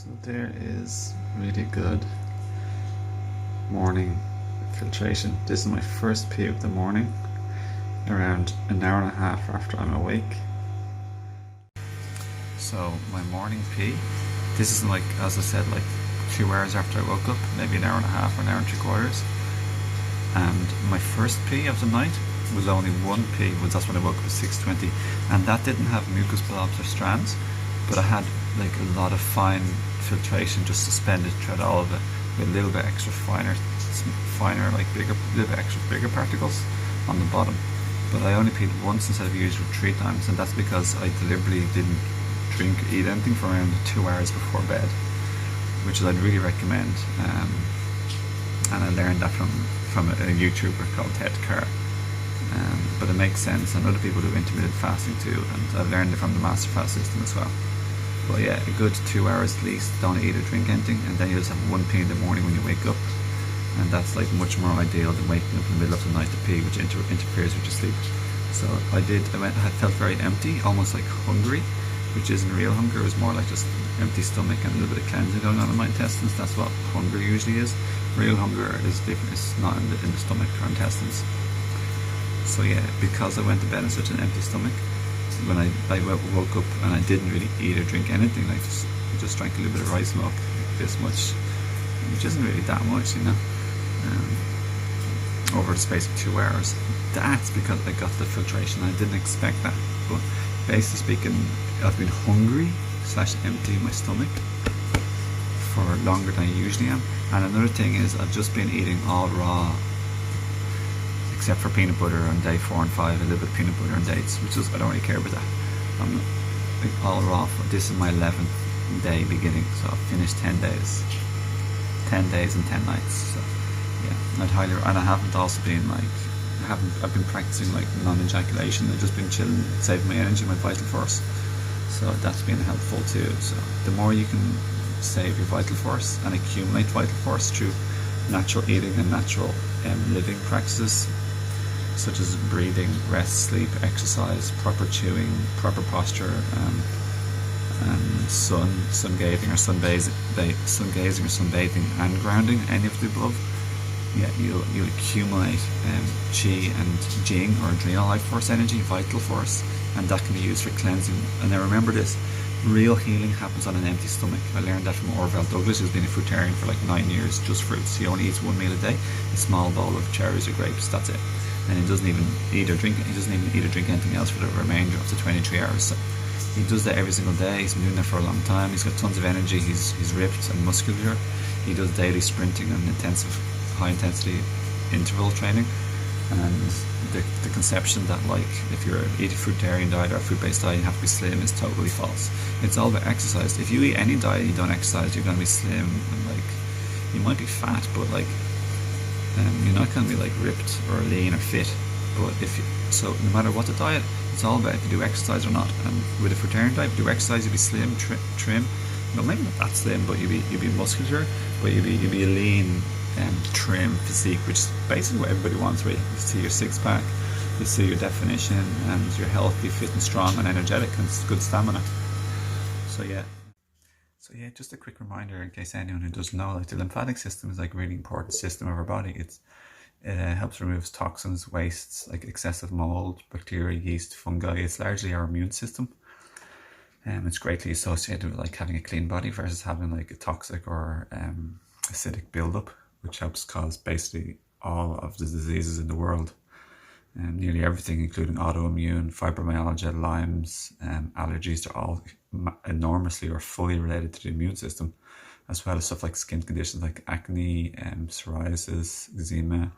So there is really good morning filtration. This is my first pee of the morning, around an hour and a half after I'm awake. So my morning pee, this is like, as I said, like 2 hours after I woke up, maybe an hour and a half or an hour and 3/4. And my first pee of the night was only one pee, that's when I woke up at 6:20, and that didn't have mucus blobs or strands, but I had like a lot of fine filtration just suspended throughout all of it, with a little bit extra finer, like bigger, little bit extra bigger particles on the bottom. But I only peed once instead of usual 3 times, and that's because I deliberately didn't drink or eat anything for around 2 hours before bed, which I'd really recommend. And I learned that from a YouTuber called Ted Carr. But it makes sense, and other people do intermittent fasting too, and I've learned it from the Master Fast system as well. But yeah, a good 2 hours at least, don't eat or drink anything, and then you just have one pee in the morning when you wake up, and that's like much more ideal than waking up in the middle of the night to pee, which interferes with your sleep. So I felt very empty, almost like hungry, which isn't real hunger. It was more like just empty stomach and a little bit of cleansing going on in my intestines. That's what hunger usually is. Real hunger is different. It's not in the stomach or intestines. So yeah, because I went to bed in such an empty stomach, when I woke up and I didn't really eat or drink anything, I just drank a little bit of rice milk, like this much, which isn't really that much, you know, over the space of 2 hours. That's because I got the filtration. I didn't expect that, but basically speaking, I've been hungry / empty my stomach for longer than I usually am. And another thing is, I've just been eating all raw, except for peanut butter on day 4 and 5, a little bit of peanut butter and dates, which is, I don't really care about that. I'm like all raw. This is my 11th day beginning, so I've finished 10 days. 10 days and 10 nights. So yeah, I'd highly, and I haven't also been like, I've been practicing like non-ejaculation. I've just been chilling, saving my energy, my vital force. So that's been helpful too. So the more you can save your vital force and accumulate vital force through natural eating and natural living practices, such as breathing, rest, sleep, exercise, proper chewing, proper posture, and sun gazing or sunbathing and grounding, any of the above, yeah, you'll accumulate chi and jing, or adrenal life force energy, vital force, and that can be used for cleansing. And now remember this, real healing happens on an empty stomach. I learned that from Orville Douglas, who's been a fruitarian for like 9 years, just fruits. He only eats 1 meal a day, a small bowl of cherries or grapes, that's it. And he doesn't even eat or drink anything else for the remainder of the 23 hours. So he does that every single day. He's been doing that for a long time. He's got tons of energy. He's ripped and muscular. He does daily sprinting and high intensity interval training. And the conception that like if you're eating a fruitarian diet or a fruit-based diet you have to be slim is totally false. It's all about exercise. If you eat any diet and you don't exercise, you're going to be slim, and like you might be fat, but like you're not going to be like ripped or lean or fit. But so no matter what the diet, it's all about if you do exercise or not. And with a fruitarian diet, if you do exercise, you'll be slim, trim. Well, maybe not that slim, but you'll be muscular, but you'll be a lean, trim physique, which is basically what everybody wants, right? You see your six-pack, you see your definition, and you're healthy, fit and strong and energetic and good stamina. So yeah, just a quick reminder in case anyone who doesn't know, like the lymphatic system is like a really important system of our body. It helps remove toxins, wastes, like excessive mold, bacteria, yeast, fungi. It's largely our immune system. It's greatly associated with like having a clean body versus having like a toxic or acidic buildup, which helps cause basically all of the diseases in the world. Nearly everything, including autoimmune, fibromyalgia, Lyme's, allergies, are all enormously or fully related to the immune system, as well as stuff like skin conditions like acne, psoriasis, eczema,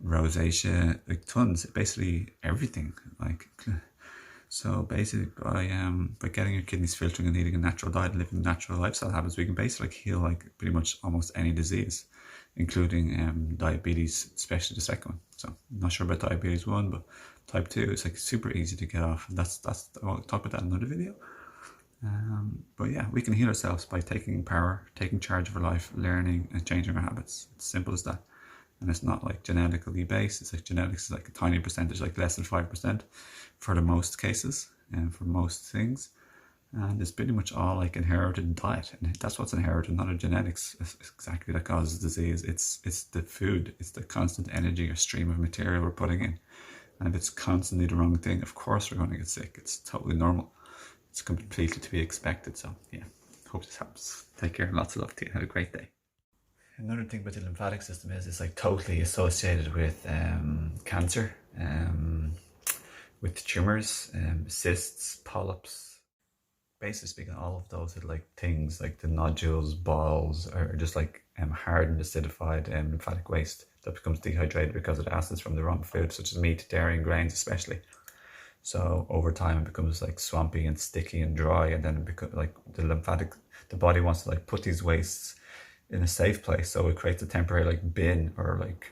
rosacea, like tons, basically everything. Like, so basically by getting your kidneys filtering and eating a natural diet and living natural lifestyle habits, we can basically like heal like pretty much almost any disease, including diabetes, especially the second one. So I'm not sure about diabetes 1, but type 2 is like super easy to get off. I'll talk about that in another video. But yeah, we can heal ourselves by taking charge of our life, learning and changing our habits. It's simple as that. And it's not like genetically based. It's like genetics is like a tiny percentage, like less than 5% for the most cases and for most things. And it's pretty much all like inherited diet, and that's what's inherited, not our genetics exactly that causes disease. It's the food, it's the constant energy or stream of material we're putting in. And if it's constantly the wrong thing, of course we're going to get sick. It's totally normal. It's completely to be expected. So yeah, hope this helps. Take care and lots of love to you. Have a great day. Another thing about the lymphatic system is it's like totally associated with cancer, with tumors, cysts, polyps. Basically speaking, all of those are like things like the nodules, balls, are just like hardened, acidified lymphatic waste that becomes dehydrated because of the acids from the wrong food, such as meat, dairy, and grains especially. So over time it becomes like swampy and sticky and dry, and then it becomes like the body wants to like put these wastes in a safe place, so it creates a temporary like bin or like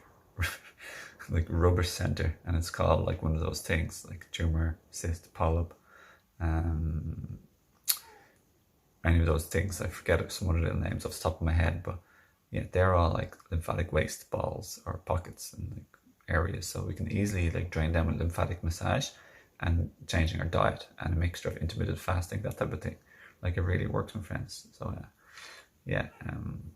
like rubbish center, and it's called like one of those things like tumor, cyst, polyp, any of those things. I forget some other little names off the top of my head, but yeah, they're all like lymphatic waste balls or pockets and like areas. So we can easily like drain them with lymphatic massage and changing our diet and a mixture of intermittent fasting, that type of thing. Like it really works, my friends. So yeah, and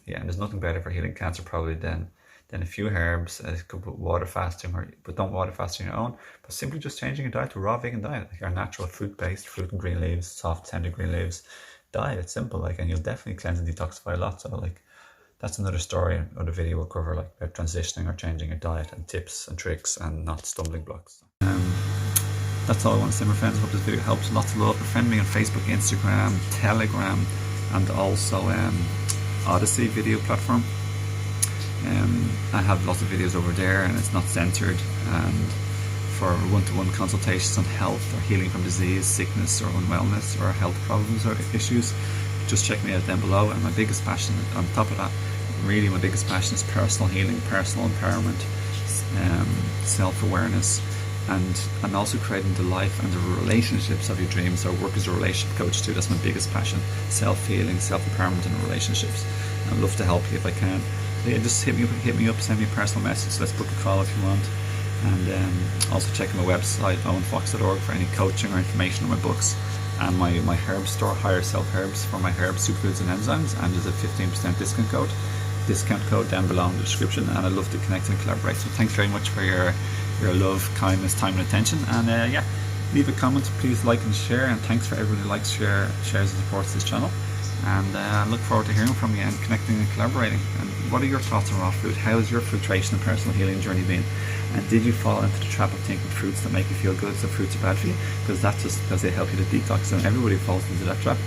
there's nothing better for healing cancer probably than a few herbs. You could put water fasting, but don't water fast on your own, but simply just changing your diet to a raw vegan diet, like our natural fruit-based, fruit and green leaves, soft tender green leaves diet. It's simple, like, and you'll definitely cleanse and detoxify a lot. So like that's another story, another video we'll cover, like about transitioning or changing your diet and tips and tricks and not stumbling blocks. That's all I want to say, my friends. I hope this video helps. Lots of love. Friend me on Facebook, Instagram, Telegram, and also Odyssey video platform. I have lots of videos over there, and it's not censored. And for one-to-one consultations on health or healing from disease, sickness, or unwellness, or health problems or issues, just check me out down below. And my biggest passion, on top of that, really my biggest passion is personal healing, personal empowerment, self-awareness, and also creating the life and the relationships of your dreams. So I work as a relationship coach too. That's my biggest passion: self-healing, self-empowerment, and relationships. I'd love to help you if I can. So yeah, just hit me up, send me a personal message. Let's book a call if you want. And also check my website, owenfox.org, for any coaching or information on my books, and my herb store, Higher Self Herbs, for my herbs, superfoods, and enzymes. And there's a 15% discount code down below in the description. And I'd love to connect and collaborate. So thanks very much for your love, kindness, time, and attention. And yeah, leave a comment, please like and share. And thanks for everybody who likes, shares, and supports this channel. And I look forward to hearing from you and connecting and collaborating. And what are your thoughts on raw food? How's your filtration and personal healing journey been? And did you fall into the trap of thinking fruits that make you feel good, so fruits are bad for you? Because that's just because they help you to detox, and everybody falls into that trap.